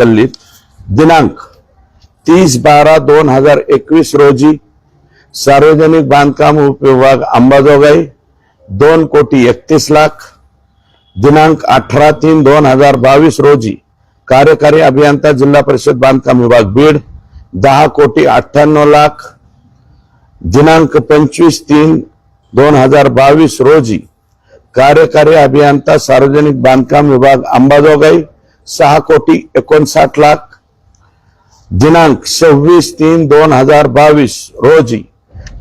गल्लीत दिनांक 30/12/2021 रोजी सार्वजनिक बांधकाम उपविभाग अंबाजोगाई 2,31,00,000। दिनांक 18/3/2022 रोजी कार्यकारी अभियंता जिल्हा परिषद बांधकाम विभाग बीड 10,98,00,000। दिनांक 25/3/2022 रोजी कार्यकारी अभियंता सार्वजनिक बांधकाम विभाग अंबाजोगाई 6,59,00,000। दिनांक 26/3/2022 रोजी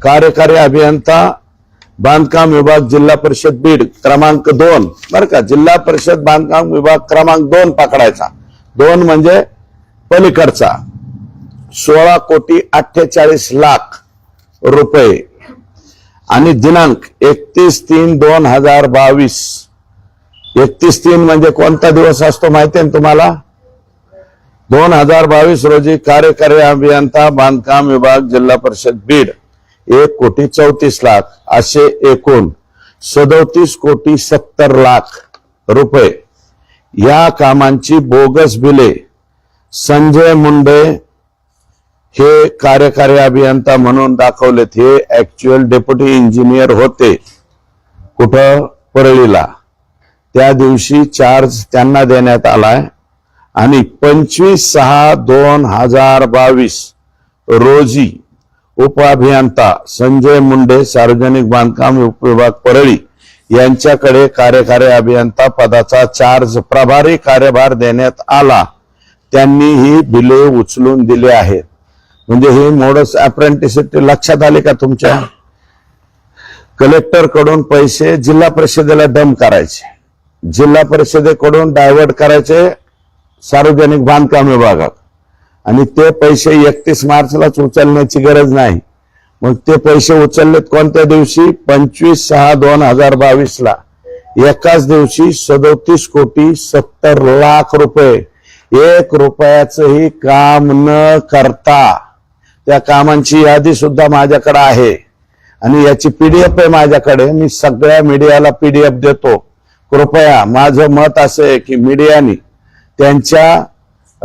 कार्यकारी अभियंता बांधकाम विभाग जिल्हा परिषद बीड क्रमांक 2 बर का, जिल्हा परिषद बांधकाम विभाग क्रमांक 2 पकडायचा, 2 म्हणजे पलीकडचा 16,48,00,000 रुपये। आणि दिनांक 31/3/2022 31/3 म्हणजे कोणता दिवस असतो माहिती आहे तुम्हाला? 2022 रोजी कार्यकारी अभियंता बांधकाम विभाग जिल्हा परिषद बीड 1,34,00,000 असे एकूण 37,70,00,000 रुपये या कामांची बोगस बिले संजय मुंडे हे कार्यकारी अभियंता म्हणून दाखवलेत। हे ऍक्च्युअल डेप्युटी इंजिनियर होते कुठं? परळीला। त्या दिवशी चार्ज त्यांना देण्यात आलाय आणि 25/6/2022 रोजी उपअभियंता संजय मुंडे सार्वजनिक बांधकाम विभाग परळी यांच्याकडे कार्यकारी अभियंता पदाचा चार्ज प्रभारी कार्यभार देण्यात आला। त्यांनी ही बिले उचलून दिली आहेत। म्हणजे ही मोडस अप्रेंटिसिटी लक्षात आली का तुमच्या? कलेक्टर कडून पैसे जिल्हा परिषदेला डंप करायचे, जिल्हा परिषदेकडून डायव्हर्ट करायचे सार्वजनिक बांधकाम विभागात, आणि ते पैसे 31 मार्चलाच उचलण्याची गरज नाही। मग ते पैसे उचललेत कोणत्या दिवशी? 25/6/2022 ला एकाच दिवशी 37,70,00,000 रुपये 1 रुपयाचंही काम न करता। त्या कामांची यादी सुद्धा माझ्याकडे आहे आणि याची पीडीएफ आहे माझ्याकडे। मी सगळ्या मीडियाला पीडीएफ देतो। कृपया, माझं मत असं आहे की मीडियानी त्यांच्या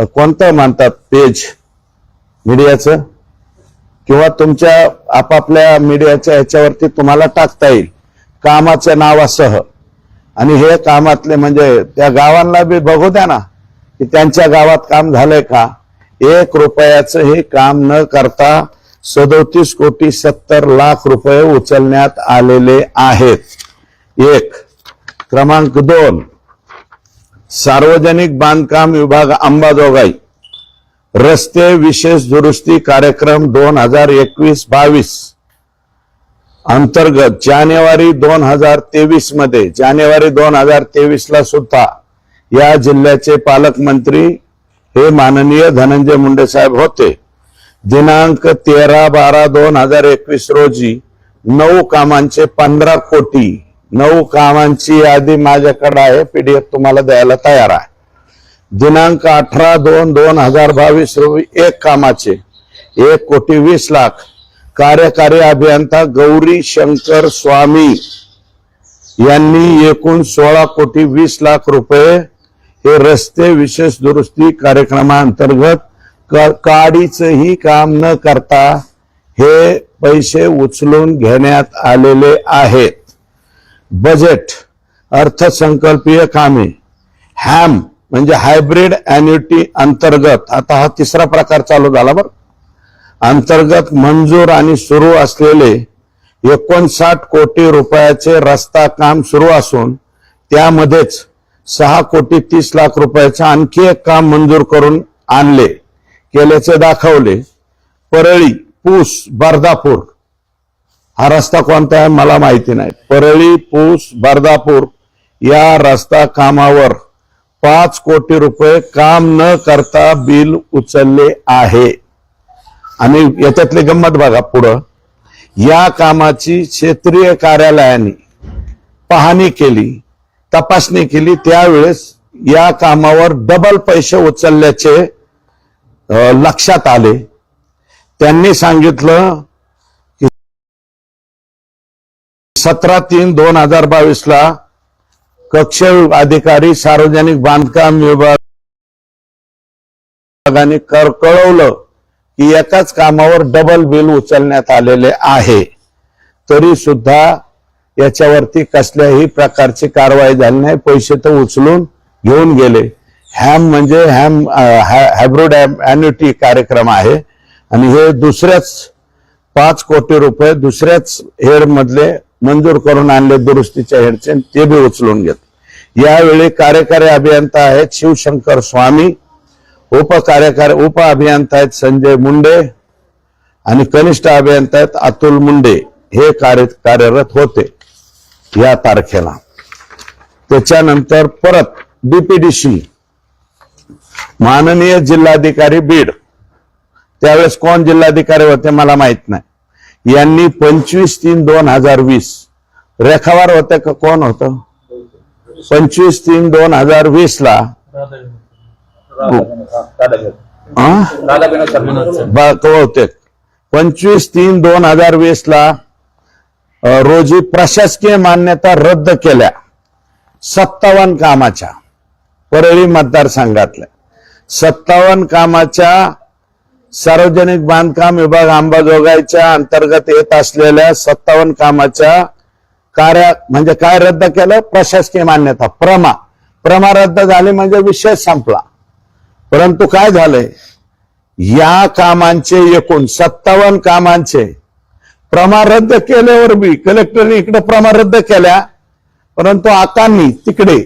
कोणतं म्हणतात पेज मीडियाचं किंवा तुमच्या आपापल्या मीडियाच्या ह्याच्यावरती तुम्हाला टाकता येईल कामाच्या नावासह, आणि हे कामातले म्हणजे त्या गावांना बी बघू द्या ना की त्यांच्या गावात काम झालंय का। 1 रुपयाचं हे काम न करता 37,70,00,000 रुपये उचलण्यात आलेले आहेत। 1 क्रमांक 2 सार्वजनिक बांधकाम विभाग अंबाजोगाई रस्ते विशेष दुरुस्ती कार्यक्रम 2021-22 अंतर्गत जानेवारी 2023 मध्ये जानेवारी 2023 ला सुद्धा या जिल्ह्याचे पालकमंत्री हे माननीय धनंजय मुंडे साहेब होते। दिनांक 13/12/2021 रोजी 9 कामांचे 15 कोटी 9 कामांची यादी माझ्याकडे आहे, पीडीएफ तुम्हाला द्यायला तयार आहे। दिनांक 18/2/2022 रोजी 1 कामाचे 1,20,00,000 कार्यकारी अभियंता गौरी शंकर स्वामी यांनी एकूण 16,20,00,000 रुपये हे रस्ते विशेष दुरुस्ती कार्यक्रमांतर्गत काडीचंही काम न करता हे पैसे उचलून घेण्यात आलेले आहेत। बजेट अर्थसंकल्पीय कामे हॅम म्हणजे हायब्रिड ॲन्युटी अंतर्गत, आता हा 3रा प्रकार चालू झाला बरं, अंतर्गत मंजूर आणि सुरू असलेले 59 कोटी रुपयाचे रस्ता काम सुरू असून त्यामध्येच 6,30,00,000 रुपयाचे आणखी एक काम मंजूर करून केल्याचे दाखवले। परळी पूस बर्दापूर हा रस्ता कोणता आहे मला माहिती नाही। परळी पूस बर्दापूर या रस्ता कामावर 5 कोटी रुपये काम न करता बिल उचलले आहे। आणि याच्यातली गंमत बघा पुढं, या कामाची क्षेत्रीय कार्यालयाने पाहणी केली, तपासणी केली, त्यावेळेस या कामावर डबल पैसे उचलल्याचे लक्षात आले। त्यांनी सांगितलं की 17/3/2022 ला कक्ष अधिकारी सार्वजनिक बांधकाम विभाग विभागाने कळवलं की एकाच कामावर डबल बिल उचलण्यात आलेले आहे, तरी सुद्धा याच्यावरती कसल्याही प्रकारची कारवाई झाली नाही. पैसे तर उचलून घेऊन गेले. हॅम म्हणजे हायब्रिड अॅन्युटी कार्यक्रम आहे आणि हे दुसऱ्याच 5 कोटी रुपये दुसऱ्याच हेड मधले मंजूर करून आणले दुरुस्तीच्या हेडचे, ते बी उचलून घेत. यावेळी कार्यकारी अभियंता आहेत शिवशंकर स्वामी, उप अभियंता आहेत संजय मुंडे आणि कनिष्ठ अभियंता आहेत अतुल मुंडे. हे कार्यरत होते या तारखेला. त्याच्यानंतर परत डीपीडीसी माननीय जिल्हाधिकारी बीड, त्यावेळेस कोण जिल्हाधिकारी होते मला माहित नाही, यांनी 25/3/2020 रेखावार होते का कोण होतं, 25/3/2020 ला होते 25/3/2020 ला रोजी प्रशासकीय मान्यता रद्द केल्या 57 कामाच्या. परळी मतदारसंघातल्या 57 कामाच्या सार्वजनिक बांधकाम विभाग अंबाजोगाईच्या अंतर्गत येत असलेल्या 57 कामाच्या म्हणजे काय रद्द केलं, प्रशासकीय मान्यता प्रमा रद्द झाली म्हणजे विषय संपला. परंतु काय झालंय, या कामांचे एकूण 57 कामांचे प्रमा रद्द केल्यावर बी कलेक्टरने इकडे प्रमा रद्द केल्या, परंतु आकांनी तिकडे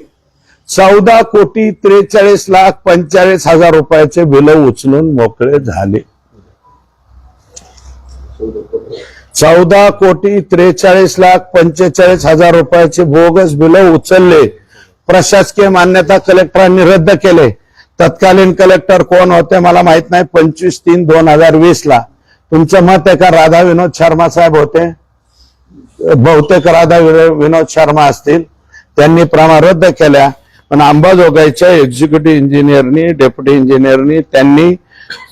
14,43,45,000 रुपयाचे बिल उचलून मोकळे झाले. 14,43,45,000 रुपयाचे बोगस बिल उचलले. प्रशासकीय मान्यता कलेक्टरांनी रद्द केले. तत्कालीन कलेक्टर कोण होते मला माहित नाही. 25/3/2020 ला तुमचं मत आहे का राधा विनोद शर्मा साहेब होते, बहुतेक राधा विनोद शर्मा असतील. त्यांनी प्रमा रद्द केल्या, पण अंबाजोगाईच्या एक्झिक्युटिव्ह इंजिनियरनी डेप्युटी इंजिनियरनी त्यांनी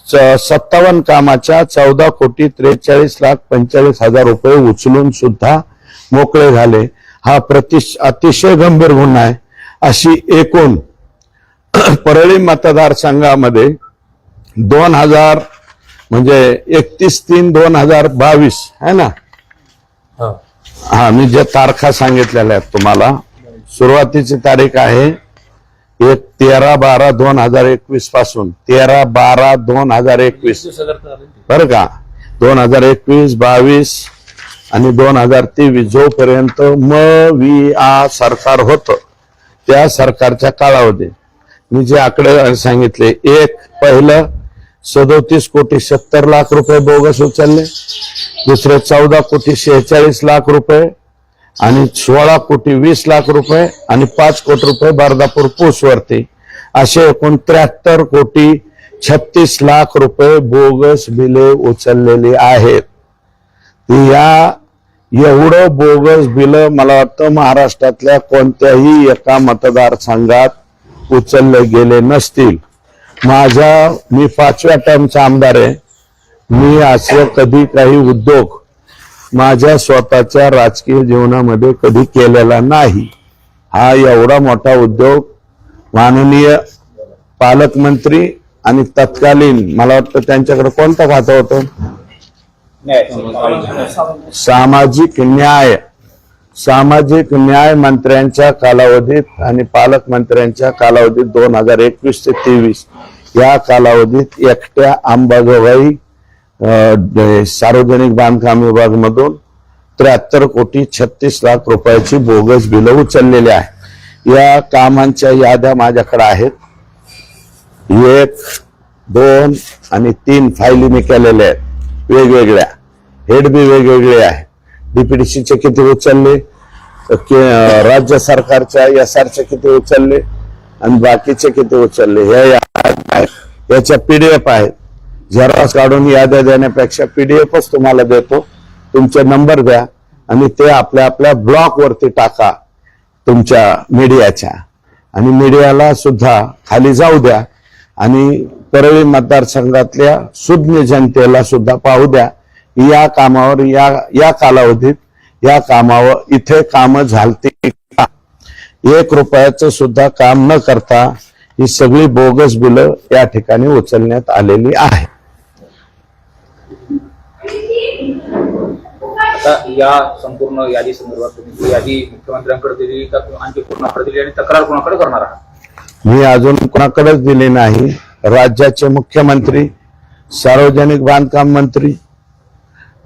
57 कामाच्या 14,43,45,000 रुपये उचलून सुद्धा मोकळे झाले. हा अतिशय गंभीर गुन्हा आहे. अशी एकूण परळी मतदारसंघामध्ये 2000 म्हणजे 31/3/2022 आहे ना. हा, मी जे तारखा सांगितलेल्या आहेत तुम्हाला, सुरुवातीची तारीख आहे 13/12/2021 पासून 13/12/2021 बरं का. 2021, 22 आणि 2023 जोपर्यंत सरकार होतं त्या सरकारच्या कालावधीत मी जे आकडे सांगितले, एक पहिलं 37,70,00,000 रुपये बोगस उचलले, दुसरे 14,46,00,000 रुपये आणि 16,20,00,000 रुपये आणि 5 कोटी रुपये बर्दापूर पूसवरती, असे एकूण 73,36,00,000 रुपये बोगस बिले उचललेली आहेत. या एवढं बोगस बिल मला वाटतं महाराष्ट्रातल्या कोणत्याही एका मतदारसंघात उचलले गेले नसतील. मी 5व्या टर्मचा आमदार आहे. मी असं कधी काही उद्योग माझ्या स्वतःच्या राजकीय जीवनामध्ये कधी केलेला नाही. हा एवढा मोठा उद्योग माननीय पालकमंत्री आणि तत्कालीन मला वाटतं त्यांच्याकडे कोणतं खातं होतं, सामाजिक न्याय मंत्र्यांच्या कालावधीत आणि पालकमंत्र्यांच्या कालावधीत 2021 ते 23 या कालावधीत एकट्या अंबाजोगाई सार्वजनिक बांधकाम विभाग मधून 73,36,00,000 रुपयाची बोगस बिल उचललेली आहे. या कामांच्या याद्या माझ्याकडे आहेत. 1, 2 आणि 3 फायली मी केलेल्या आहेत वेगवेगळ्या. हेड बी वेगवेगळे आहे. डीपीडीसीचे किती उचलले, राज्य सरकारच्या एसआरचे किती उचलले आणि बाकीचे किती उचलले याच्या पीडीएफ आहेत. झेरॉक्स काढून याद्या देण्यापेक्षा पीडीएफच तुम्हाला देतो. तुमचे नंबर द्या आणि ते आपल्या ब्लॉक वरती टाका तुमच्या मीडियाच्या, आणि मीडियाला सुद्धा खाली जाऊ द्या आणि परळी मतदारसंघातल्या सुज्ञ जनतेला सुद्धा पाहू द्या. या कामावर या कालावधीत या कामावर इथे काम झालती का. 1 रुपयाचं सुद्धा काम न करता ही सगळी बोगस बिलं या ठिकाणी उचलण्यात आलेली आहे. आता या संपूर्ण यादी संदर्भात तुम्ही यादी मुख्यमंत्र्यांकडे दिली का आणखी कोणाकडे दिली आणि तक्रार कोणाकडे करणार आहात? मी अजून कोणाकडेच दिली नाही. राज्याचे मुख्यमंत्री, सार्वजनिक बांधकाम मंत्री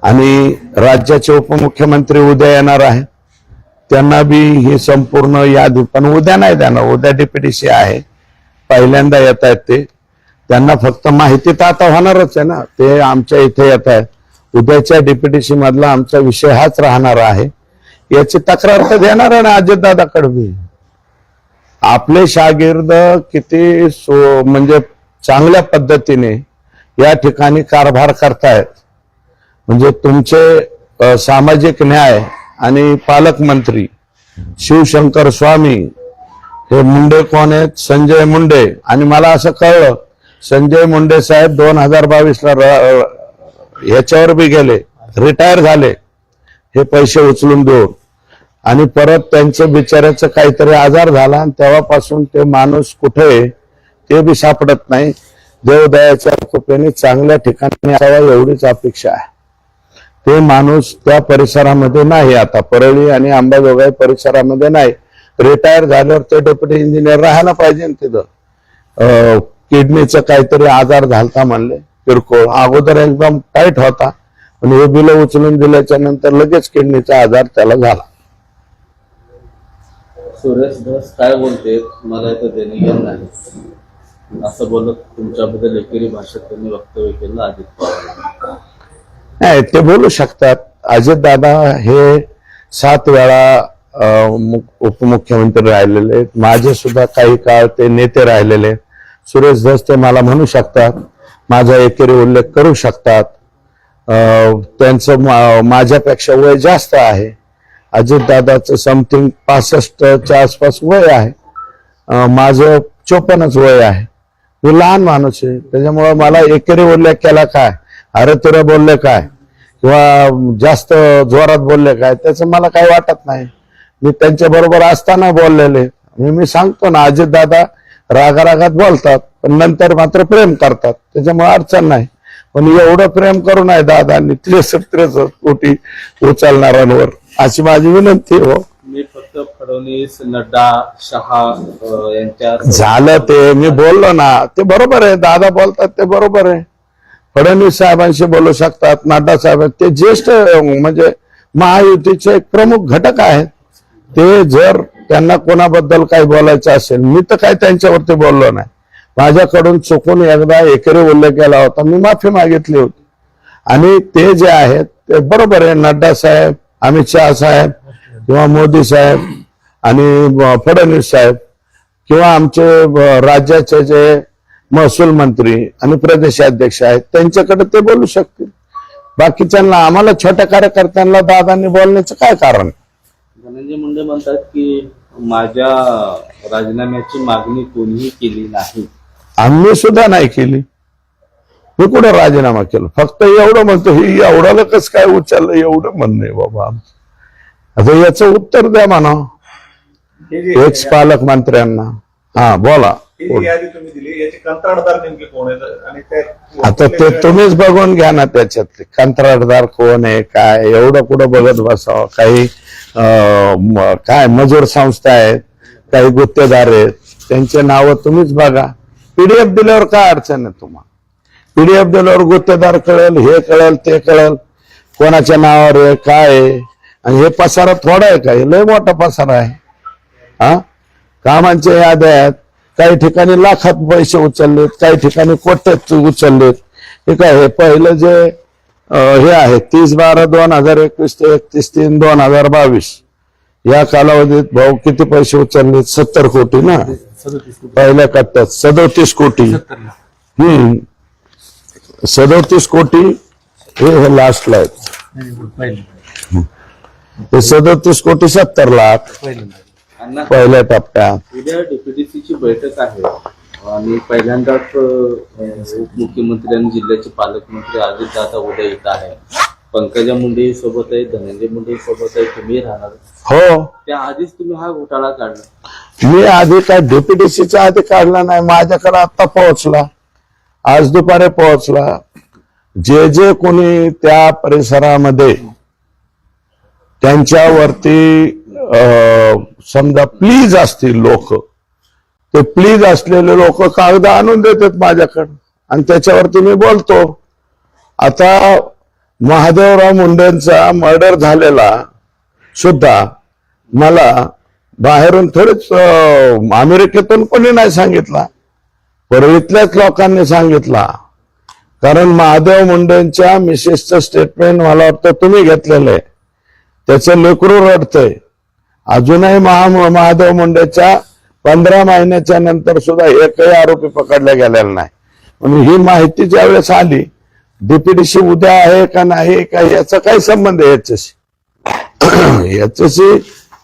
आणि राज्याचे उपमुख्यमंत्री उद्या येणार आहे. त्यांना बी ही संपूर्ण यादी, पण उद्या नाही देणार, उद्या डीपीडीसी आहे, पहिल्यांदा येत आहेत ते. त्यांना फक्त माहिती तर आता होणारच आहे ना, ते आमच्या इथे येत आहेत. उद्याच्या डीपीडीसी मधला आमचा विषय हाच राहणार आहे. याची तक्रार तर देणार आहे ना अजितदादाकडे बी. आपले शागिर्द किती म्हणजे चांगल्या पद्धतीने या ठिकाणी कारभार करतायत. म्हणजे तुमचे सामाजिक न्याय आणि पालकमंत्री शिवशंकर स्वामी हे मुंडे कोण आहेत? संजय मुंडे. आणि मला असं कळलं संजय मुंडे साहेब 2022ला ह्याच्यावर बी गेले, रिटायर झाले हे पैसे उचलून देऊन, आणि परत त्यांचं बिचाऱ्याचं काहीतरी आजार झाला आणि तेव्हापासून ते माणूस कुठे आहे ते बी सापडत नाही. देवदयाच्या कृपेने चांगल्या ठिकाणी असावा एवढीच अपेक्षा आहे. ते माणूस त्या परिसरामध्ये नाही, आता परळी आणि अंबाजोगाई परिसरामध्ये नाही. रिटायर झाल्यावर ते डेप्युटी इंजिनियर राहायला पाहिजे ना तिथं. किडनीचा काहीतरी आजार झालता म्हणले किरकोळ, अगोदर एकदम टाईट होता, पण हे बिलं उचलून दिल्याच्या नंतर लगेच किडनीचा आजार त्याला झाला. सुरेश धस काय बोलते मला तर देणे घेणं नाही असं बोलत तुमच्याबद्दल एकेरी भाषेत त्यांनी वक्तव्य केलं अजित पवार. नाही, ते बोलू शकतात. अजितदादा हे 7 वेळा उपमुख्यमंत्री राहिलेले आहेत. माझे सुद्धा काही काळ ते नेते राहिलेले. सुरेश धस ते मला म्हणू शकतात, माझा एकेरी उल्लेख करू शकतात. त्यांचं माझ्यापेक्षा वय जास्त आहे. अजितदादाचं समथिंग 65च्या आसपास वय आहे. माझं 54च वय आहे. मी लहान माणूस आहे, त्याच्यामुळे मला एकेरी उल्लेख केला काय, अरे तुला बोलले काय किंवा जास्त जोरात बोलले काय, त्याचं मला काही वाटत नाही. मी त्यांच्या बरोबर असताना बोललेले. मी सांगतो ना, अजितदादा रागारागात बोलतात पण नंतर मात्र प्रेम करतात, त्याच्यामुळे अडचण नाही. पण एवढं प्रेम करू नये दादांनी 63 कोटी उचलणाऱ्यांवर, अशी माझी विनंती हो. मी फक्त फडणवीस, नड्डा, शहा यांच्या झालं ते मी बोललो ना, ते बरोबर आहे. दादा बोलतात ते बरोबर आहे. फडणवीस साहेबांशी बोलू शकतात, नड्डा साहेब, ते ज्येष्ठ म्हणजे महायुतीचे एक प्रमुख घटक आहेत. ते जर त्यांना कोणाबद्दल काही बोलायचं असेल, मी तर काही त्यांच्यावरती बोललो नाही. माझ्याकडून चुकून एकदा एकेरी उल्लेख केला होता, मी माफी मागितली होती. आणि ते जे आहेत ते बरोबर आहे. नड्डा साहेब, अमित शहा साहेब किंवा मोदी साहेब आणि फडणवीस साहेब किंवा आमचे राज्याचे जे महसूल मंत्री आणि प्रदेशाध्यक्ष आहेत त्यांच्याकडे ते बोलू शकतील. बाकीच्यांना, आम्हाला छोट्या कार्यकर्त्यांना दादांनी बोलण्याचं काय कारण? धनंजय मुंडे म्हणतात की माझ्या राजीनाम्याची मागणी कोणीही केली नाही. आम्ही सुद्धा नाही केली. मी कुठं राजीनामा केला, फक्त एवढं म्हणतो ही एवढं कस काय उचललं, एवढं म्हणणं बाबा. आता याचं उत्तर द्या म्हणा एक्स पालकमंत्र्यांना. हा बोला. यादी तुम्ही दिली, याचे कंत्राटदार नेमके कोण आहेत आणि आता ते तुम्हीच बघून घ्या ना, त्याच्यातले कंत्राटदार कोण आहे काय, एवढं कुठं बघत बसावं. काही काय मजूर संस्था आहेत, काही गुत्तेदार आहेत, त्यांचे नावं तुम्हीच बघा. पीडीएफ दिल्यावर काय अडचण आहे तुम्हाला? पीडीएफ दिल्यावर गुत्तेदार कळेल, हे कळेल, ते कळेल, कोणाच्या नावावर आहे काय आहे. आणि हे पसारा थोडा आहे का, हे लय मोठा पसारा आहे. हा, कामांच्या याद्या आहेत, काही ठिकाणी लाखात पैसे उचललेत, काही ठिकाणी कोट्यात उचललेत. हे काय, हे पहिलं जे हे आहे 30/12/2021 ते 31/3/2022 या कालावधीत भाऊ किती पैसे उचललेत? 70 कोटी ना पहिल्या कट्ट्यात, 37 कोटी. 37 कोटी हे लास्टला आहेत. हे 37 कोटी 70 लाख पहिल्या टप्प्यात. उद्या डीपीडीसीची बैठक आहे आणि पहिल्यांदाच उपमुख्यमंत्री आणि जिल्ह्याचे पालकमंत्री अजितदादा उद्या येत आहे. पंकजा मुंडे सोबत आहे, धनंजय मुंडे सोबत आहे, तुम्ही राहणार हो. त्या आधीच तुम्ही हा घोटाळा काढला. मी आधी काय डीपीडीसीच्या आधी काढला नाही, माझ्याकडे आता पोहोचला, आज दुपारी पोहोचला. जे जे कोणी त्या परिसरामध्ये त्यांच्यावरती समजा प्लीज असतील लोक, ते प्लीज असलेले लोक कागद आणून देतात माझ्याकडे आणि त्याच्यावरती मी बोलतो. आता महादेवराव मुंडेंचा मर्डर झालेला सुद्धा मला बाहेरून थोडीच अमेरिकेतून कोणी नाही सांगितला, परळीतल्याच लोकांनी सांगितला. कारण महादेव मुंडेंच्या मिसेसचं स्टेटमेंट मला वाटतं तुम्ही घेतलेलं आहे, त्याचं लेकरू रडतंय. अजूनही महादेव मुंडेच्या 15 महिन्याच्या नंतर सुद्धा एकही आरोपी पकडला गेलेला नाही. म्हणून ही माहिती ज्यावेळेस आली, डीपीडीसी उद्या आहे का नाही का याचा काही संबंध आहे याच्याशी. याच्याशी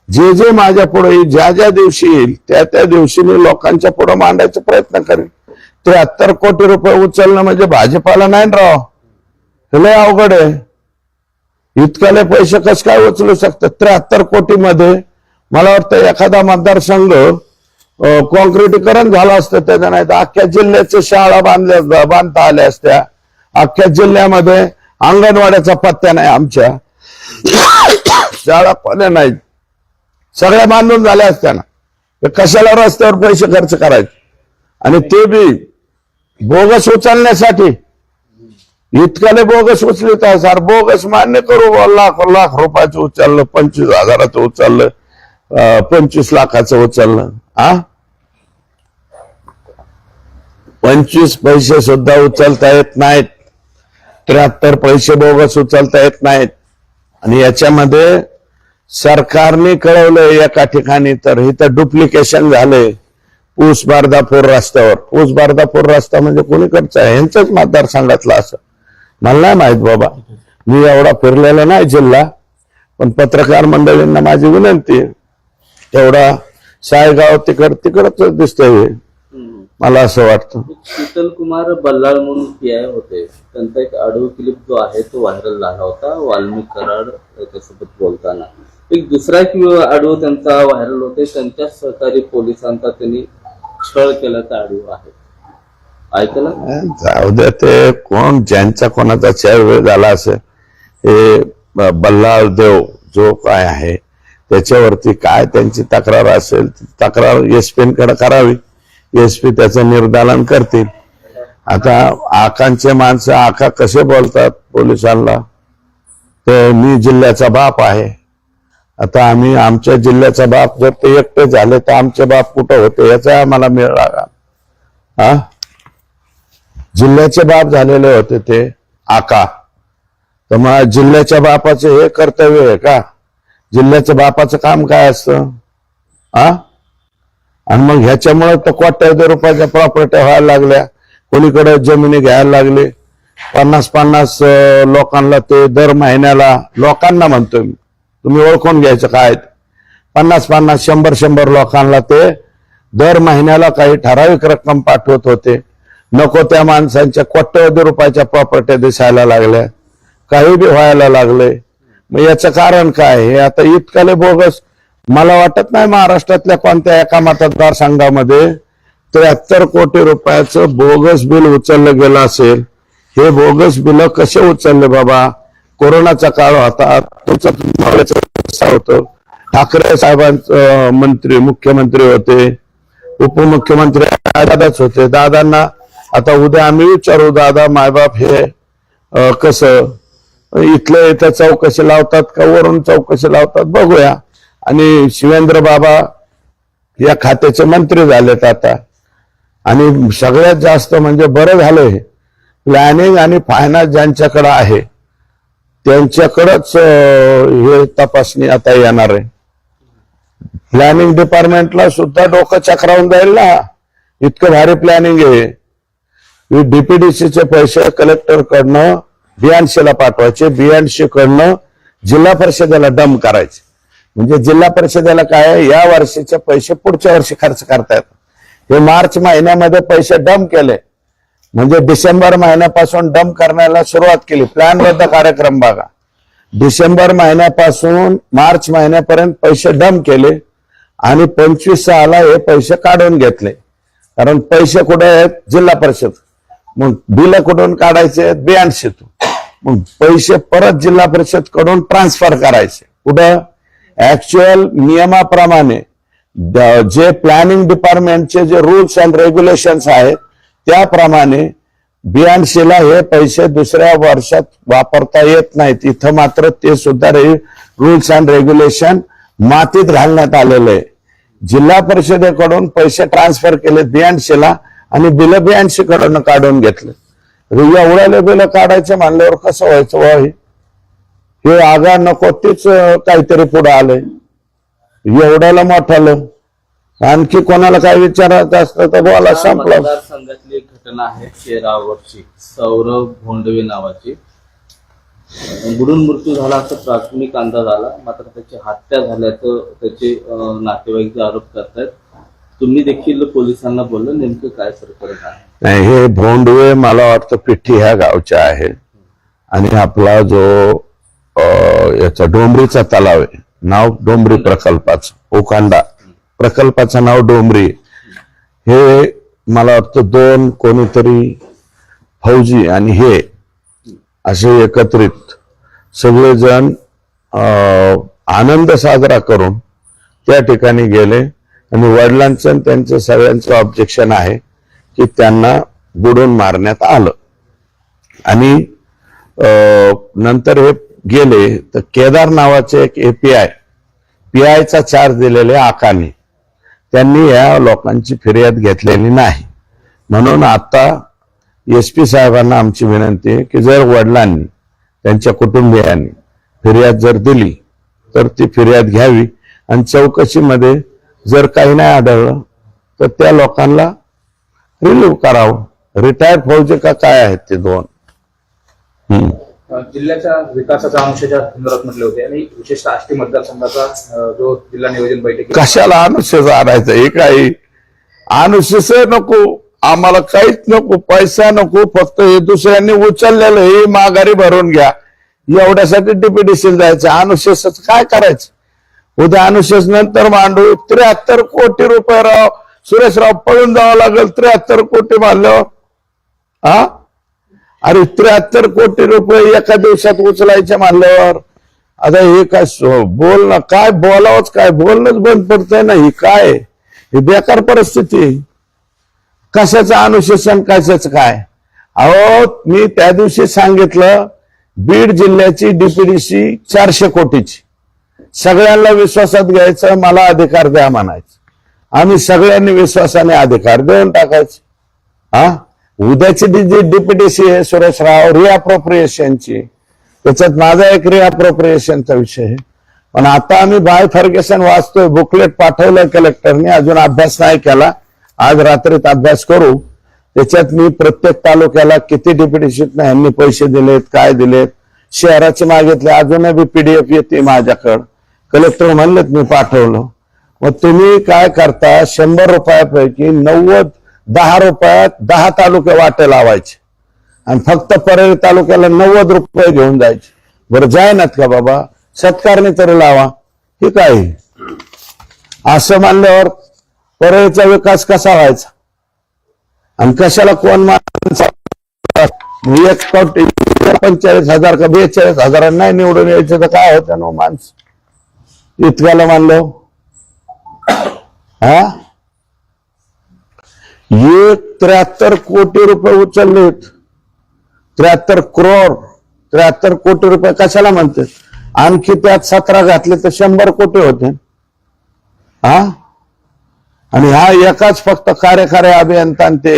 जे जे माझ्या पुढे येईल, ज्या ज्या दिवशी येईल त्या त्या दिवशी मी लोकांच्या पुढे मांडायचा प्रयत्न करेन. 73 कोटी रुपये उचलणं म्हणजे भाजपाला नाही राव, हे लय अवघड आहे. इतकाले पैसे कस काय उचलू शकतात? 73 कोटी मध्ये मला वाटतं एखादा मतदारसंघ कॉन्क्रिटीकरण झालं असतं त्याच्या, नाही तर अख्ख्या जिल्ह्याच्या शाळा बांधता आल्या असत्या. अख्ख्या जिल्ह्यामध्ये अंगणवाड्याचा पत्त्या नाही, आमच्या शाळा खोल्या नाहीत, सगळ्या बांधून झाल्या असत्या ना. कशाला रस्त्यावर पैसे खर्च करायचे आणि ते बी बोगस उचलण्यासाठी? इतकाले बोगस उचलित आहे सर. बोगस मान्य करू, लाख लाख रुपयाचं उचललं, 25,000चं उचललं, 25 लाखाचं उचललं. 25 पैसे सुद्धा उचलता येत नाहीत, 73 पैसे बोगस उचलता येत नाहीत. आणि याच्यामध्ये सरकारने कळवलंय एका ठिकाणी, तर इथं डुप्लिकेशन झालंय ऊस बारदापूर रस्त्यावर. ऊस बारदापूर रस्ता म्हणजे कोणीकडचा आहे? यांच्याच मतदारसंघातला असं मला नाही माहित बाबा, मी एवढा फिरलेला नाही जिल्हा. पण पत्रकार मंडळींना माझी विनंती, तेवढा सायगाव तिकडच दिसतंय मला असं वाटतं. शीतल कुमार बल्लाळ म्हणून PI होते, त्यांचा एक ऑडिओ क्लिप जो आहे तो व्हायरल झाला होता वाल्मिक कराड त्याच्यासोबत बोलताना. एक दुसरा एक ऑडिओ त्यांचा व्हायरल होते, त्यांच्या सहकारी पोलिसांचा त्यांनी छळ केल्याचा ऑडिओ आहे, ऐकलं? जाऊ दे, ते कोण ज्यांचा कोणाचा छळ झाला असेल, हे बल्लाळ देव जो काय आहे त्याच्यावरती काय त्यांची तक्रार असेल, तक्रार SP-कडे करावी, SP त्याचं निर्धारण करतील. आता आकांचे माणसं आका कसे बोलतात पोलिसांना, ते मी जिल्ह्याचा बाप आहे. आता आम्ही आमच्या जिल्ह्याचा बाप, जर ते एकटे झाले तर आमचे बाप कुठं होते याचा आम्हाला मिळाला. जिल्ह्याचे बाप झालेले होते ते आका, तर मग जिल्ह्याच्या बापाचे हे कर्तव्य आहे का? जिल्ह्याच्या बापाचं काम काय असतं? आणि मग ह्याच्यामुळे तर कोट्यावधी रुपयाच्या प्रॉपर्टी व्हायला लागल्या, कोणीकडे जमिनी घ्यायला लागले. 50-50 लोकांना ते दर महिन्याला, लोकांना म्हणतोय मी, तुम्ही ओळखून घ्यायचं काय, 50-50 100-100 लोकांना ते दर महिन्याला काही ठराविक रक्कम पाठवत होते. नको त्या माणसांच्या कोट्यवधी रुपयाच्या प्रॉपर्टी दिसायला लागल्या, काही बी व्हायला लागले. मग याचं कारण काय? हे आता इतकाले बोगस मला वाटत नाही महाराष्ट्रातल्या कोणत्या एका मतदारसंघामध्ये 73 कोटी रुपयाचं बोगस बिल उचललं गेलं असेल. हे बोगस बिल कसे उचलले बाबा? कोरोनाचा काळ होता, तुमचं होतं, ठाकरे साहेबांचं मंत्री मुख्यमंत्री होते, उपमुख्यमंत्री दादाच होते. दादांना आता उद्या आम्ही विचारू, दादा मायबाप हे कसं इथलं इथं चौकशी लावतात का वरून चौकशी लावतात बघूया. आणि शिवेंद्र बाबा या खात्याचे मंत्री झालेत आता. आणि सगळ्यात जास्त म्हणजे बरं झालंय, प्लॅनिंग आणि फायनान्स ज्यांच्याकडे आहे त्यांच्याकडेच हे तपासणी आता येणार आहे. प्लॅनिंग डिपार्टमेंटला सुद्धा डोकं चक्रावून जाईल ना, इतकं भारी प्लॅनिंग आहे. डीपीडीसीचे पैसे कलेक्टर कडनं BNCला पाठवायचे, BNC कडनं जिल्हा परिषदेला डंप करायचे. म्हणजे जिल्हा परिषदेला काय, या वर्षीचे पैसे पुढच्या वर्षी खर्च करतायत. हे मार्च महिन्यामध्ये पैसे डंप केले, म्हणजे डिसेंबर महिन्यापासून डंप करण्याला सुरुवात केली. प्लॅनबद्ध कार्यक्रम बघा, डिसेंबर महिन्यापासून मार्च महिन्यापर्यंत पैसे डंप केले आणि 25-6ला हे पैसे काढून घेतले. कारण पैसे कुठे आहेत? जिल्हा परिषद. मग बिल कुठून काढायचे? 82तून. मग पैसे परत जिल्हा परिषद कडून ट्रान्सफर करायचे. कुठं? ऍक्च्युअल नियमाप्रमाणे जे प्लॅनिंग डिपार्टमेंटचे जे रूल्स अँड रेग्युलेशन्स आहेत त्याप्रमाणे 82ला हे पैसे दुसऱ्या वर्षात वापरता येत नाहीत. इथं मात्र ते सुद्धा रूल्स अँड रेग्युलेशन मातीत घालण्यात आलेले आहे. जिल्हा परिषदेकडून पैसे ट्रान्सफर केले 82ला आणि बिल 82 कडून काढून घेतले. एवढ्याला बिल काढायचे म्हणल्यावर कसं व्हायचं? हे आगा नको तेच काहीतरी पुढे आलंय. एवढ्याला मोठालं. आणखी कोणाला काय विचारायचं असतं तर बोला, संपलं. मतदारसंघातली एक घटना आहे 13 सौरभ भोंडवे नावाची. बुडून मृत्यू झाला असं प्राथमिक अंदाज आला, मात्र त्याची हत्या झाल्याचं त्याचे नातेवाईक आरोप करतायत. तुम्ही देखील पोलिसांना बोललं, नेमकं काय प्रकरण आहे? नाही, हे भोंडवे मला वाटतं पिठी ह्या गावच्या आहे आणि आपला जो याचा डोंबरीचा तलाव आहे, नाव डोंबरी प्रकल्पाचं, ओकांडा प्रकल्पाचं नाव डोंबरी. हे मला वाटतं 2 कोणीतरी फौजी आणि हे असे एकत्रित सगळेजण आनंद साजरा करून त्या ठिकाणी गेले आणि वडिलांचं आणि त्यांचं सगळ्यांचं ऑब्जेक्शन आहे की त्यांना बुडून मारण्यात आलं. आणि नंतर हे गेले तर केदार नावाचे एक पीआयचा चार्ज दिलेले आकाने त्यांनी या लोकांची फिर्याद घेतलेली नाही. म्हणून आता SP साहेबांना आमची विनंती आहे की जर वडिलांनी त्यांच्या कुटुंबियांनी फिर्याद जर दिली तर ती फिर्याद घ्यावी आणि चौकशीमध्ये जर काही नाही आढळलं तर त्या लोकांना रिलीव्ह करावं. रिटायर्ड फौजी का काय आहेत ते 2. जिल्ह्याच्या विकासाच्या अनुषयाच्या संदर्भात म्हटले होते आणि विशेषतः आष्टी मतदारसंघाचा जो जिल्हा नियोजन बैठक कशाला अनुशेष आणायचं? हे काही अनुशेष नको, आम्हाला काहीच नको, पैसा नको, फक्त हे दुसऱ्यांनी उचललेलं हे माघारी भरून घ्या एवढ्यासाठी DPDC जायचं. अनुशेषच काय करायचं? उद्या अनुशेष नंतर मांडू. 73 कोटी रुपये राव सुरेशराव पळून जावं लागेल. 73 कोटी मानल्यावर अरे 73 कोटी रुपये एका दिवसात उचलायचे मानल्यावर आता हे काय बोलणं, काय बोलावंच, काय बोलणंच बंद पडतंय ना. ही काय ही बेकार परिस्थिती. कशाचं अनुशासन, कशाचं काय? अहो मी त्या दिवशी सांगितलं बीड जिल्ह्याची DPDC 400 कोटीची, सगळ्यांना विश्वासात घ्यायचं, मला अधिकार द्या म्हणायचं. आम्ही सगळ्यांनी विश्वासाने अधिकार देऊन टाकायचे. उद्याची जी DPDC आहे सुरेशराव रिअप्रोप्रिएशनची, त्याच्यात माझा एक रिअप्रोप्रिएशनचा विषय आहे. पण आता आम्ही बाय फर्गेसन वाचतोय, बुकलेट पाठवलंय कलेक्टरने, अजून अभ्यास नाही केला. आज रात्रीत अभ्यास करू. त्याच्यात मी प्रत्येक तालुक्याला किती DPDCत यांनी पैसे दिलेत, काय दिलेत, शहराचे मागितले, अजूनही PDF येते माझ्याकडं. कलेक्टर म्हणलेत मी पाठवलं. मग तुम्ही काय करता? 100 रुपयापैकी 10 रुपयात 10 तालुके वाटे लावायचे आणि फक्त परळी तालुक्याला 90 रुपये घेऊन जायचे. बरं जायनात का बाबा? सत्कारने तरी लावा. हे काय असं मानल्यावर परळीचा विकास कसा व्हायचा? आणि कशाला कोण माणसं 1 कोटी 45,000 का 42,000 नाही निवडून यायचं तर काय होतं ना माणसं इतक्याला मानलं. 73 कोटी रुपये उचललेत. 73 करोड 73 कोटी रुपये कशाला म्हणते? आणखी त्यात 17 घातले तर 100 कोटी होते. आणि हा एकाच फक्त कार्यकारी अभियंता ते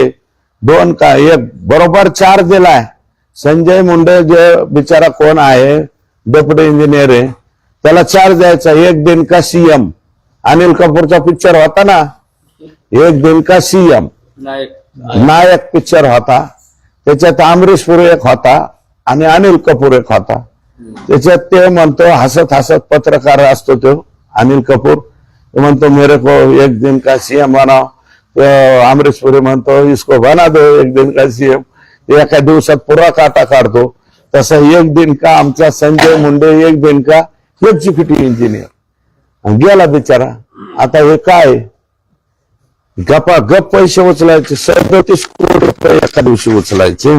2 का 1 बरोबर 4 दिलाय. संजय मुंडे जे बिचारा कोण आहे डेप्युटी इंजिनियर आहे, त्याला 4 द्यायचा. 1 दिन का CM. अनिल कपूरचा पिक्चर होता ना, 1 दिन का CM नायक पिक्चर होता. त्याच्यात अमरीश पुरी एक होता आणि अनिल कपूर एक होता. त्याच्यात ते म्हणतो, हसत हसत पत्रकार असतो तो अनिल कपूर, तो म्हणतो मेरे को 1 दिन का CM बनाओ. अमरीश पुरी म्हणतो इसको बना दो 1 दिन का CM. एका दिवसात पुरा काटा काढतो. तसं 1 दिन का आमचा संजय मुंडे 1 दिन का एक्झिक्युटिव्ह इंजिनियर गेला बिचारा. आता हे काय गप्पा गप पैसे उचलायचे 37 कोटी रुपये एका दिवशी उचलायचे.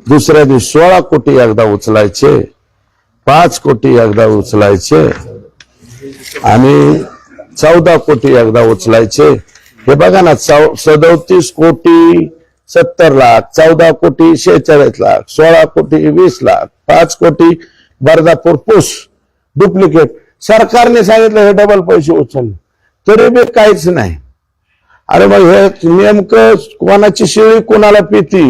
दुसऱ्या दिवशी 16 कोटी एकदा उचलायचे, 5 कोटी एकदा उचलायचे आणि 14 कोटी एकदा उचलायचे. हे बघा ना, 37 कोटी 70 लाख, 14 कोटी 46 लाख, 16 कोटी 20 लाख, 5 कोटी बर्दापूर पुस डुप्लिकेट. सरकारने सांगितलं हे डबल पैसे उचलले, तरी बी काहीच नाही. अरे मग हे नेमकं कोणाची शिळी कोणाला पिती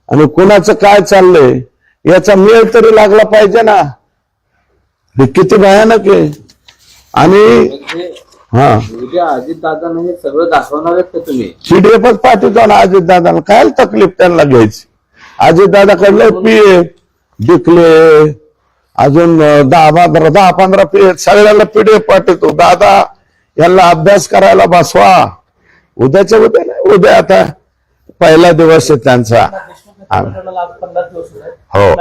आणि कोणाचं काय चाललंय याचा मेळ तरी लागला पाहिजे ना. हे किती भयानक आहे. आणि हा उद्या अजितदादांना हे सगळं दाखवणार आहेत का तुम्ही? पीडीएफच पाठवतो ना अजितदादाला, काय तकलीफ त्यांना घ्यायची. अजितदादाकडलं पीएफ डिक्ले अजून 10-15 पीएफ सगळ्याला पीडीएफ पाठवतो. दादा यांना अभ्यास करायला बसवा. उद्याच्या उद्या नाही, उद्या आता पहिला दिवस आहे त्यांचा. हो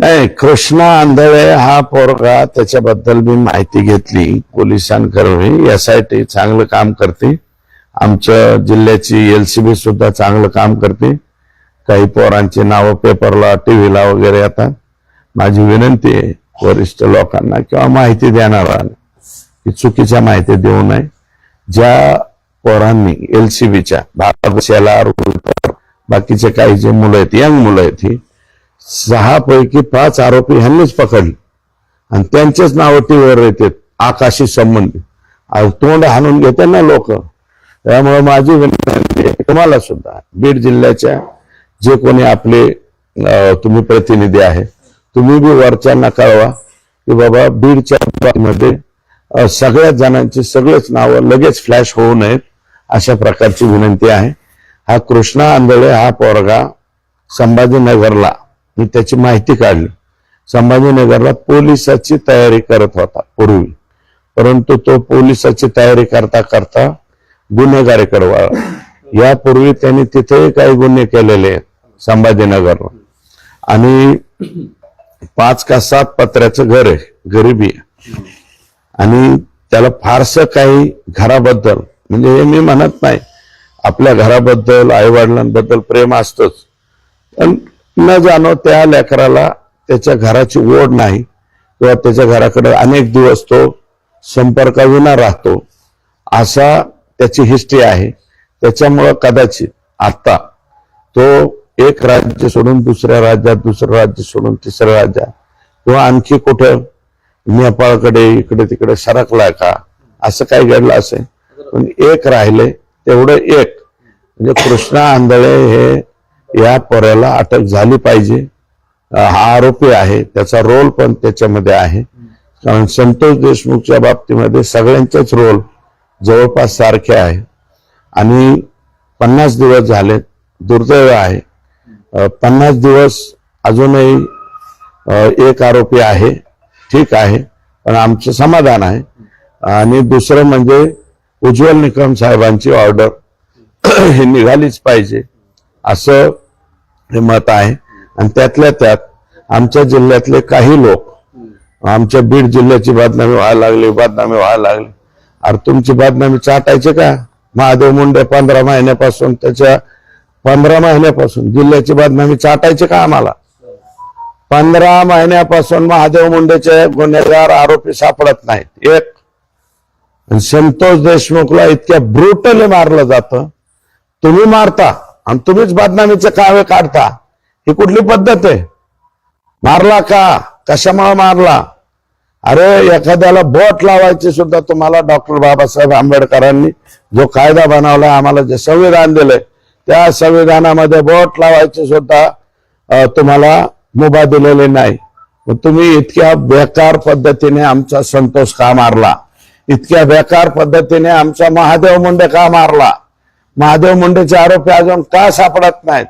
नाही, कृष्णा आंधळे हा पोरगा, त्याच्याबद्दल मी माहिती घेतली पोलिसांकडे. SIT चांगलं काम करते, आमच्या जिल्ह्याची LCB सुद्धा चांगलं काम करते. काही पोरांची नावं पेपरला टीव्हीला वगैरे येतात. माझी विनंती आहे वरिष्ठ लोकांना किंवा माहिती देणाऱ्यांना की चुकीच्या माहिती देऊ नये. ज्या पोरांनी LCBच्या बाकीचे काही जे मुलं आहेत, यंग मुलं आहेत, ही 6 पैकी 5 आरोपी ह्यांनीच पकडले आणि त्यांचेच नावं टीव्हीवर येतात आकाशी संबंधित. तोंड हाणून घेते ना लोक. त्यामुळे माझी विनंती आहे तुम्हाला सुद्धा, बीड जिल्ह्याच्या जे कोणी आपले तुम्ही प्रतिनिधी आहे, तुम्ही बी वरच्यांना कळवा की बाबा बीडच्या बाबतीमध्ये सगळ्याच जणांची सगळेच नावं लगेच फ्लॅश होऊ नयेत, अशा प्रकारची विनंती आहे. हा कृष्णा आंधळे हा पोरगा संभाजीनगरला, मी त्याची माहिती काढली, संभाजीनगरला पोलिसाची तयारी करत होता पूर्वी, परंतु तो पोलिसाची तयारी करता करता गुन्हेगारीकडे वळला. यापूर्वी त्यांनी तिथेही काही गुन्हे केलेले आहेत संभाजीनगरला. आणि 5 का 7 पत्र्याचं घर आहे, गरिबी आहे. आणि त्याला फारसं काही घराबद्दल, म्हणजे हे मी म्हणत नाही, आपल्या घराबद्दल आई वडिलांबद्दल प्रेम असतंच, पण न जाणो त्या लेकराला त्याच्या घराची ओढ नाही किंवा त्याच्या घराकडे अनेक दिवस तो संपर्काविना राहतो, असा त्याची हिस्ट्री आहे. त्याच्यामुळं कदाचित आता तो एक राज्य सोडून दुसऱ्या राज्यात, दुसरं राज्य सोडून तिसऱ्या राज्यात किंवा आणखी कुठं नेपाळकडे इकडे तिकडे सरकलाय का, असं काही घडलं असेल. पण एक राहिले तेवढं एक, म्हणजे कृष्णा आंधळे हे या पोऱ्याला अटक झाली पाहिजे. हा आरोपी आहे, त्याचा रोल पण त्याच्यामध्ये आहे. कारण संतोष देशमुखच्या बाबतीमध्ये सगळ्यांचेच रोल जवळपास सारखे आहे. आणि 50 दिवस झाले, दुर्दैव आहे 50 दिवस अजूनही एक आरोपी आहे, ठीक आहे, पण आमचं समाधान आहे. आणि दुसरं म्हणजे उज्ज्वल निकम साहेबांची ऑर्डर ही निघालीच पाहिजे, असं हे मत आहे. आणि त्यातल्या त्यात आमच्या जिल्ह्यातले काही लोक आमच्या बीड जिल्ह्याची बदनामी व्हायला लागली. अरे तुमची बदनामी चाटायचे का? महादेव मुंडे 15 महिन्यापासून जिल्ह्याची बदनामी चाटायची का आम्हाला? 15 महिन्यापासून महादेव मुंडेचे गुन्हेगार आरोपी सापडत नाहीत. एक संतोष देशमुखला इतक्या ब्रुटली मारलं जातं, तुम्ही मारता आणि तुम्हीच बदनामीचे कावे काढता. ही कुठली पद्धत आहे? मारला का? कशामुळे मारला? अरे एखाद्याला बोट लावायची सुद्धा तुम्हाला डॉक्टर बाबासाहेब आंबेडकरांनी जो कायदा बनवला, आम्हाला जे संविधान दिलंय, त्या संविधानामध्ये बोट लावायची सुद्धा तुम्हाला मुभा दिलेली नाही. मग तुम्ही इतक्या बेकार पद्धतीने आमचा संतोष का मारला? इतक्या बेकार पद्धतीने आमचा महादेव मुंडे का मारला? महादेव मुंडेचे आरोपी अजून का सापडत नाहीत?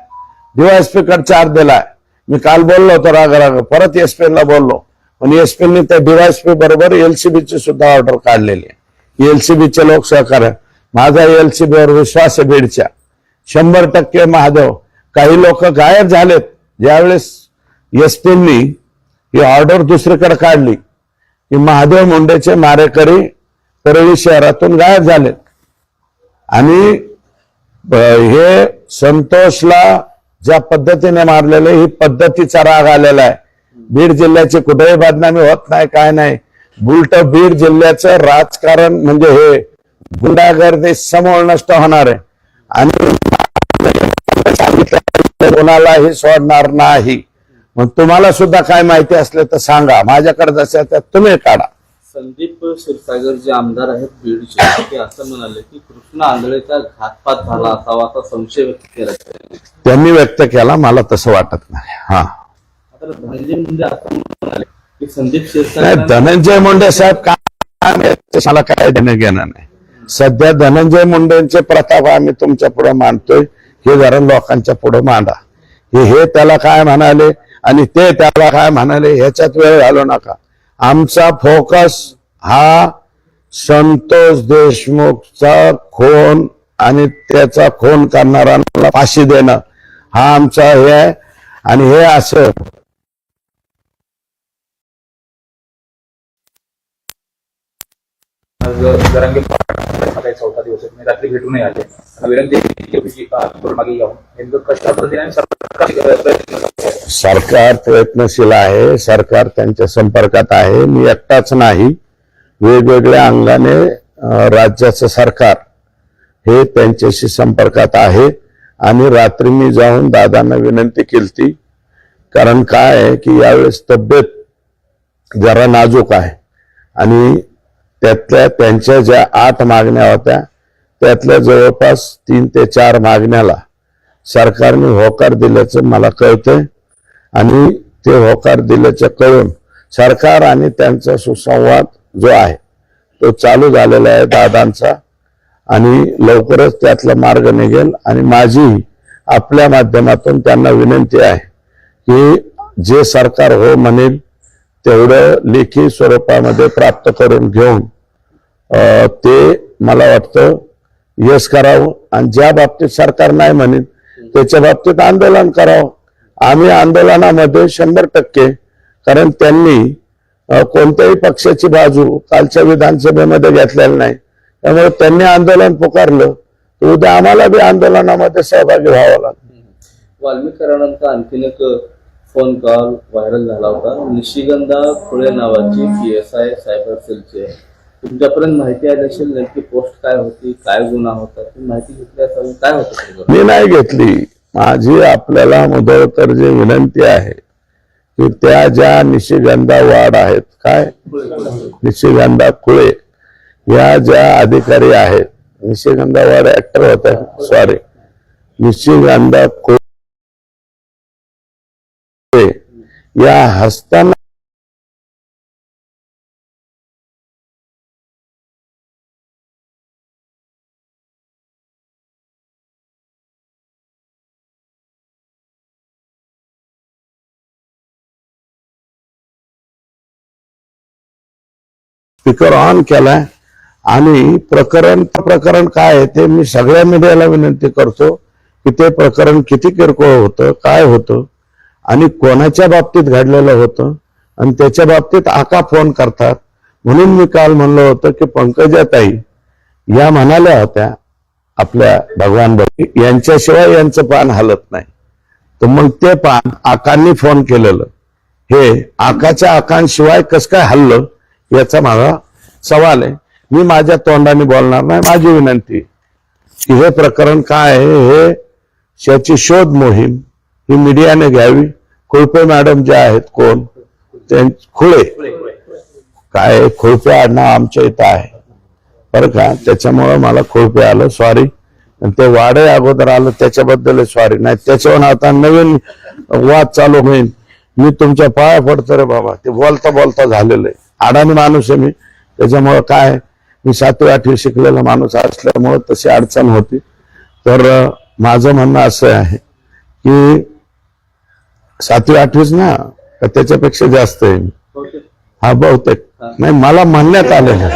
DYSP कडे चार्ज दिलाय. मी काल बोललो होतो राग परत SP ला बोललो, पण SP ने त्या DYSP बरोबर LCB ची सुद्धा ऑर्डर काढलेली आहे. LCB चे लोक सहकार्य, माझा LCB वर विश्वास आहे बीडच्या 100%. महादेव काही लोक गायब झालेत. ज्यावेळेस SP नी ही ऑर्डर दुसरीकडे काढली, की महादेव मुंडेचे मारेकरी परळी शहरातून गायब झाले आणि हे संतोषला ज्या पद्धतीने मारलेले ही पद्धतीचा राग आलेला आहे. बीड जिल्ह्याची कुठेही बदनामी होत नाही, काय नाही. उलट बीड जिल्ह्याचं राजकारण म्हणजे हे गुंडागर्दी समूळ नष्ट होणार आहे आणि कोणालाही सोडणार नाही. मग तुम्हाला सुद्धा काय माहिती असले तर सांगा, माझ्याकडे जसं त्यात तुम्ही काढा. संदीप क्षीरसागर जे आमदार आहेत बीडचे ते असं म्हणाले की कृष्ण आंधळेचा घातपात झाला असावा असा संशय व्यक्त केला त्यांनी व्यक्त केला, मला तसं वाटत नाही. हा आता धनंजय मुंडे असं म्हणाले की संदीप नाही, क्षीरसागर धनंजय मुंडे साहेब काय मला काय देणं घेणं नाही. सध्या धनंजय मुंडेंचे प्रताप आम्ही तुमच्या पुढे मांडतोय, हे जरा लोकांच्या पुढे मांडा. हे त्याला काय म्हणाले आणि ते त्याला काय म्हणाले ह्याच्यात वेळ घालू नका. आमचा फोकस हा संतोष देशमुखचा खून आणि त्याचा खून करणाऱ्यांना फाशी देणं हा आमचा हे आहे. आणि हे असं जरांगे काही 4था दिवस आहे, तुम्ही रात्री भेटूनही आले. विनंती मागे यावं नेमकं कशा पद्धतीने सरकार प्रयत्नशील आहे, सरकार त्यांच्या संपर्कात आहे. मी एकटाच नाही, वेगवेगळ्या अंगाने राज्याचं सरकार हे त्यांच्याशी संपर्कात आहे. आणि रात्री मी जाऊन दादांना विनंती केली, कारण काय आहे की यावेळेस तब्येत जरा नाजूक आहे आणि त्यातल्या त्यांच्या ज्या 8 मागण्या होत्या त्यातल्या जवळपास 3 ते 4 मागण्याला सरकारने होकार दिल्याचं मला कळतंय. आणि ते होकार दिल्याचं कळून सरकार आणि त्यांचा सुसंवाद जो आहे तो चालू झालेला आहे दादांचा आणि लवकरच त्यातला मार्ग निघेल. आणि माझी आपल्या माध्यमातून त्यांना विनंती आहे की जे सरकार हो म्हणेल तेवढं लेखी स्वरूपामध्ये प्राप्त करून घेऊन ते मला वाटतं यश करावं. आणि ज्या बाबतीत सरकार नाही म्हणेल त्याच्या बाबतीत आंदोलन करावं. आम्ही आंदोलनामध्ये 100%, कारण त्यांनी कोणत्याही पक्षाची बाजू कालच्या विधानसभेमध्ये घेतलेली नाही, त्यामुळे त्यांनी आंदोलन पुकारलं तर उद्या आम्हाला बी आंदोलनामध्ये सहभागी व्हावं लागेल. वाल्मिकरांचा आणखीन एक फोन कॉल व्हायरल झाला होता. निशिगंधा खुळे नावाची PSI सायबर सेलची आहे. तुमच्यापर्यंत माहिती आली असेल नेमकी पोस्ट काय होती, काय गुन्हा होता, ती माहिती घेतली असावी. काय होतं? मी नाही घेतली. माझी आपल्याला मुदळकर जी विनंती आहे की त्या ज्या निशिगंधा वाड आहेत, काय निशिगंधा खुळे या ज्या अधिकारी आहेत, निशिगंधा वाड ऍक्टर होत्या, सॉरी, निशिगंधा खुळे या हस्ताना स्पीकर ऑन केलाय आणि प्रकरण काय आहे ते मी सगळ्या मीडियाला विनंती करतो की ते प्रकरण किती किरकोळ होतं, काय होतं आणि कोणाच्या बाबतीत घडलेलं होतं आणि त्याच्या बाबतीत आका फोन करतात. म्हणून मी काल म्हणलं होतं की पंकजाताई या म्हणाल्या होत्या आपल्या भगवान भाई यांच्याशिवाय यांचं पान हलत नाही. तर मग ते पान आकांनी फोन केलेलं, हे आकाच्या आकांशिवाय कसं काय हल्लं याचा माझा सवाल आहे. मी माझ्या तोंडाने बोलणार नाही. माझी विनंती की हे प्रकरण काय आहे याची शोध मोहीम ही मीडियाने घ्यावी. खुळपे मॅडम जे आहेत, कोण खुळे, काय खुळपे आडनाव आमच्या इथं आहे बरं का, त्याच्यामुळं मला खुळपे आलं, सॉरी. आणि ते वाडे अगोदर आलं त्याच्याबद्दल सॉरी. नाही त्याच्यावर आता नवीन वाद चालू होईल. मी तुमच्या पाया पडतो रे बाबा, ते बोलता बोलता झालेलं आहे. अडाणी माणूस आहे मी, त्याच्यामुळं काय मी 7वी 8वी शिकलेला माणूस असल्यामुळं तशी अडचण होती. तर माझं म्हणणं असं आहे की 7वी 8वीच ना त्याच्यापेक्षा जास्त आहे. हा बहुतेक नाही, मला म्हणण्यात आलेलं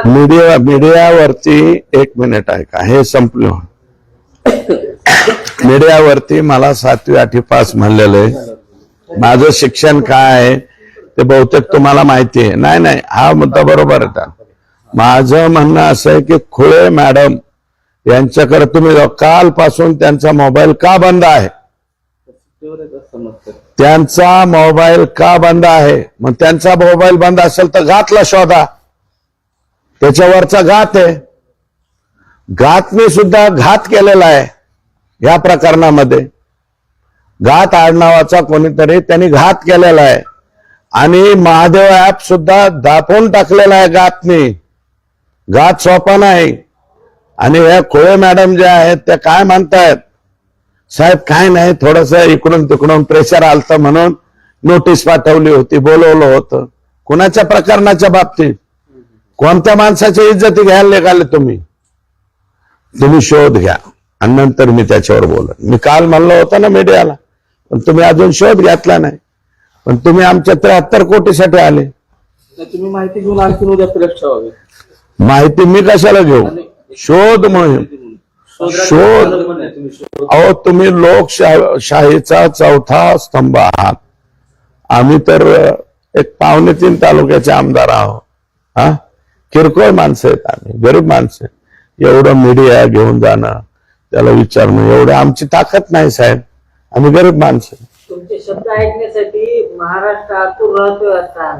मीडियावरती. 1 मिनिट आहे का, हे संपलं. मीडियावरती मला 7वी 8वी पास म्हणलेलं आहे. माझं शिक्षण काय आहे ते बहुतेक तुम्हाला माहिती आहे. नाही नाही, हा मुद्दा बरोबर आहे. माझं म्हणणं असं आहे की खुळे मॅडम यांच्याकडे तुम्ही कालपासून त्यांचा मोबाईल का बंद आहे, त्यांचा मोबाईल का बंद आहे? मग त्यांचा मोबाईल बंद असेल तर घातला शोधा, त्याच्यावरचा घात आहे. घातने सुद्धा घात केलेला आहे या प्रकरणामध्ये. घात आडनावाचा कोणीतरी त्यांनी घात केलेला आहे आणि महादेव ऍप सुद्धा दाखवून टाकलेला आहे घातने. घात सोपा नाही. आणि या खोळे मॅडम ज्या आहेत त्या काय म्हणतायत, साहेब काय नाही, थोडस इकडून तिकडून प्रेशर आलतं म्हणून नोटीस पाठवली होती, बोलवलं होतं. कुणाच्या प्रकरणाच्या बाबतीत? कोणत्या माणसाची इज्जती घ्यायला निघाले तुम्ही? तुम्ही शोध घ्या आणि नंतर मी त्याच्यावर बोलन. मी काल म्हणलं होतं ना मीडियाला, पण तुम्ही अजून शोध घेतला नाही. पण तुम्ही आमच्या 73 कोटीसाठी आले. तुम्ही माहिती घेऊन आणखी उद्या प्रेस ठेवावी. माहिती मी कशाला घेऊ? शोध मोहीम, शोध. अहो तुम्ही लोकशाहीचा चौथा स्तंभ आहात. आम्ही तर एक 2.25 तालुक्याचे आमदार आहोत. हा, किरकोळ माणसं आहेत आम्ही, गरीब माणसं. एवढं मीडिया घेऊन जाणं, त्याला विचारणं, एवढं आमची ताकद नाही साहेब. आम्ही गरीब माणसं. तुमचे शब्द ऐकण्यासाठी महाराष्ट्र आतुर राहतोय आता,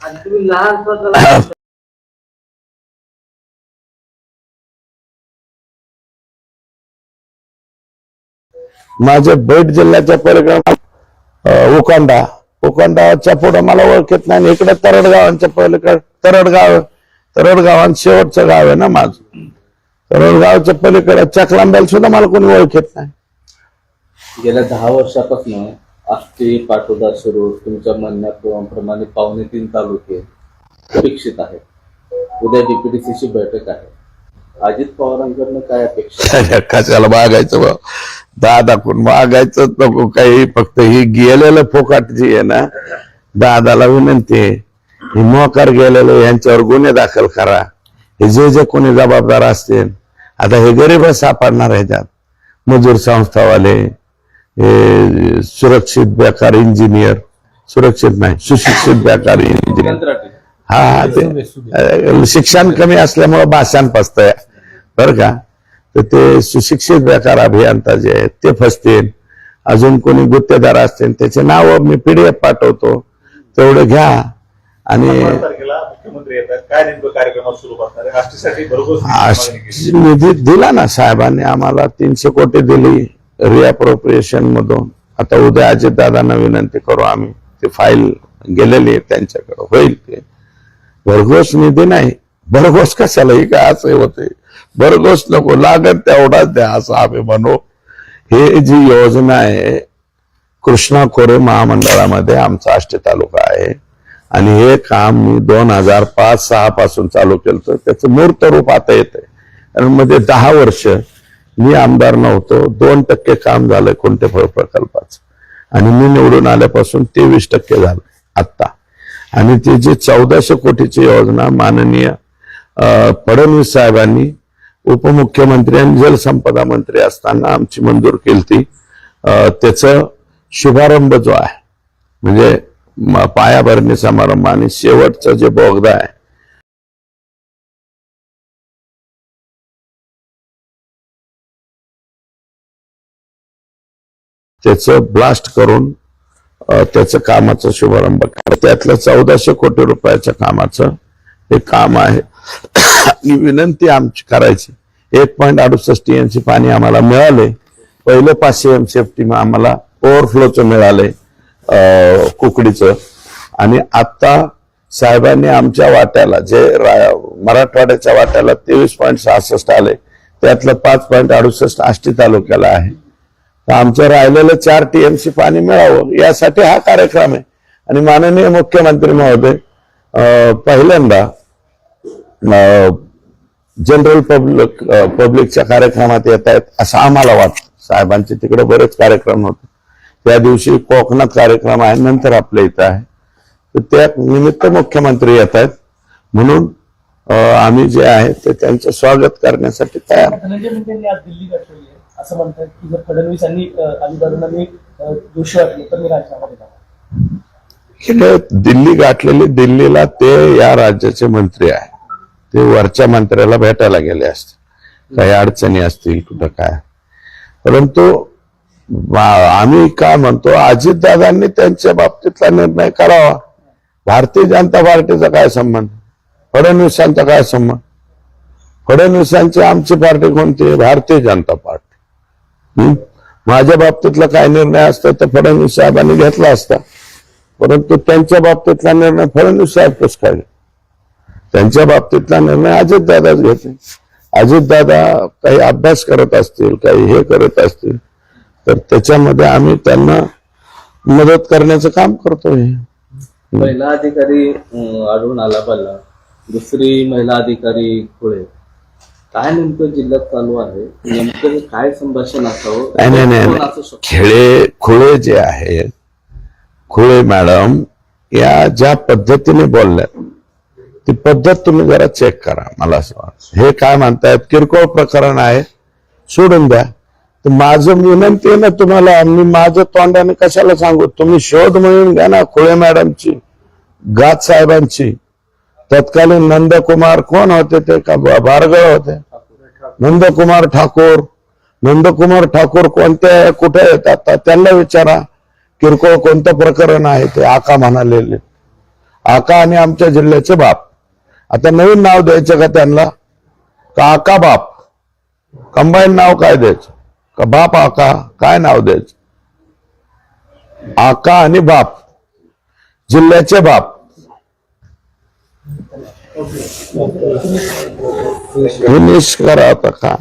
आणि तुम्ही लहान स्वतःला माझ्या बेट जिल्ह्याच्या पलीकडे उकोंडाच्या पुढे मला ओळखत नाही. इकडे तरडगावांच्या पलीकडे तरडगावांत शेवटचं गाव आहे ना माझं. तरडगावच्या पलीकडे चकलांबेल सुद्धा मला कोणी ओळखत नाही. गेल्या 10 वर्षापासून आष्टी, पाटोदा, शिरूर तुमच्या म्हणण्याप्रमाणे 2.25 तालुके अपेक्षित आहेत. उद्या डीपीडीसीची बैठक आहे. अजित पवारांकडनं काय अपेक्षा? कशाला मागायचं बा? दादाकडून मागायचं नको काही. फक्त ही गेलेलं फोकाट जी आहे ना, दादाला विनंती आहे, ही मोकार गेलेलं यांच्यावर गुन्हे दाखल करा. हे जे कोणी जबाबदार असतील, आता हे गरीबच सापडणार ह्याच्यात. मजूर संस्थावाले, हे सुरक्षित बेकार इंजिनियर, सुरक्षित नाही सुशिक्षित बेकार इंजिनियर. हा, ते शिक्षण कमी असल्यामुळे भाषण फसतंय बरं का. तर ते सुशिक्षित बेकार अभियंता जे आहेत ते फसतील. अजून कोणी गुत्तेदार असतील त्याचे नाव मी PDF पाठवतो, तेवढं घ्या. आणि 15 तारखेला मुख्यमंत्री येतात, काय नेमकं कार्यक्रम सुरू करणार आहे? आष्टीसाठी भरघोस निधी दिला ना साहेबांनी आम्हाला. 300 कोटी दिली रिअप्रोप्रिएशन मधून. आता उद्या अजितदादांना विनंती करू आम्ही, ते फाईल गेलेली आहे त्यांच्याकडे, होईल ते. भरघोस निधी नाही. भरघोस कशाला? ही काय असं होते? भरघोस नको, लागत तेवढाच द्या असं आम्ही म्हणू. हे जी योजना आहे, कृष्णा खोरे महामंडळामध्ये आमचा आष्टी तालुका आहे आणि हे काम मी 2005-06 पासून चालू केलं. त्याचं मूर्त रूप आता येत आहे. आणि मध्ये 10 वर्ष मी आमदार नव्हतो, 2% काम झालंय कोणतेफळ प्रकल्पाचं. आणि मी निवडून आल्यापासून 23% झालं आत्ता. आणि ती जी 1400 कोटीची योजना माननीय फडणवीस साहेबांनी उपमुख्यमंत्री आणि जलसंपदा मंत्री असताना आमची मंजूर केली ती, त्याचं शुभारंभ जो आहे म्हणजे पायाभरणी समारंभ आणि शेवटचं जे बोगदा आहे त्याचं ब्लास्ट करून त्याचं कामाचा शुभारंभ केला. त्यातलं 1400 कोटी रुपयाच्या कामाचं हे काम आहे. विनंती आमची करायची, 1.68 TMC पाणी आम्हाला मिळाले. पहिलं 500 MCFT आम्हाला ओव्हरफ्लोचं मिळाले कुकडीचं. आणि आता साहेबांनी आमच्या वाट्याला जे मराठवाड्याच्या वाट्याला 23.66 आले, त्यातलं 5.68 आष्टी तालुक्याला आहे. तर आमचं राहिलेलं 4 TMC पाणी मिळावं यासाठी हा कार्यक्रम आहे. आणि माननीय मुख्यमंत्री महोदय पहिल्यांदा जनरल पब्लिकच्या कार्यक्रमात येत आहेत असं आम्हाला वाटतं. साहेबांचे तिकडे बरेच कार्यक्रम होते. त्या दिवशी कोकणात कार्यक्रम आहे, नंतर आपल्या इथं आहे. तर त्या निमित्त मुख्यमंत्री येत आहेत म्हणून आम्ही जे आहे ते त्यांचं स्वागत करण्यासाठी तयार. धनंजय मुंडेंनी आज दिल्ली गाठवली आहे, असं म्हणतात की जर फडणवीसांनी अलिबागला मी दोषी वाटले तर मी राजीनामा देणार. गेले दिल्ली गाठलेली, दिल्लीला ते या राज्याचे मंत्री आहे, ते वरच्या मंत्र्याला भेटायला गेले असते, काही अडचणी असतील कुठं काय. परंतु आम्ही काय म्हणतो, अजितदादांनी त्यांच्या बाबतीतला निर्णय करावा. भारतीय जनता पार्टीचा काय संबंध, फडणवीसांचा काय संबंध? फडणवीसांची आमची पार्टी कोणती आहे? भारतीय जनता पार्टी. माझ्या बाबतीतला काय निर्णय असता तर फडणवीस साहेबांनी घेतला असता, परंतु त्यांच्या बाबतीतला निर्णय फडणवीस साहेब कसं काय? त्यांच्या बाबतीतला निर्णय अजितदादाच घेतले. अजितदादा काही अभ्यास करत असतील, काही हे करत असतील, तर त्याच्यामध्ये आम्ही त्यांना मदत करण्याचं काम करतोय. महिला अधिकारी आढळून आला बल्लाळ, दुसरी महिला अधिकारी खुळे. काय नेमकं जिल्ह्यात चालू आहे, नेमकं काय संभाषण असावं? नाही, असू शकतं? खुळे जे आहे, खुळे मॅडम या ज्या पद्धतीने बोलल्यात ती पद्धत तुम्ही जरा चेक करा. मला असं वाटतं हे काय म्हणतायत किरकोळ प्रकरण आहे, सोडून द्या. तर माझं विनंती आहे ना तुम्हाला, मी माझं तोंडाने कशाला सांगू, तुम्ही शोध म्हणून घ्या ना खुळे मॅडमची, गात साहेबांची. तत्कालीन नंदकुमार कोण होते ते, का भार्गव होते? नंदकुमार ठाकूर कोणत्या कुठे येतात त्यांना विचारा, किरकोळ कोणतं प्रकरण आहे ते. आका म्हणालेले, आका आणि आमच्या जिल्ह्याचे बाप. आता नवीन नाव द्यायचं का त्यांना, का आका बाप? कंबाईन नाव काय द्यायचं, का बाप आका? काय नाव द्यायचं? आका आणि बाप, जिल्ह्याचे बाप. फिनिश करा आता का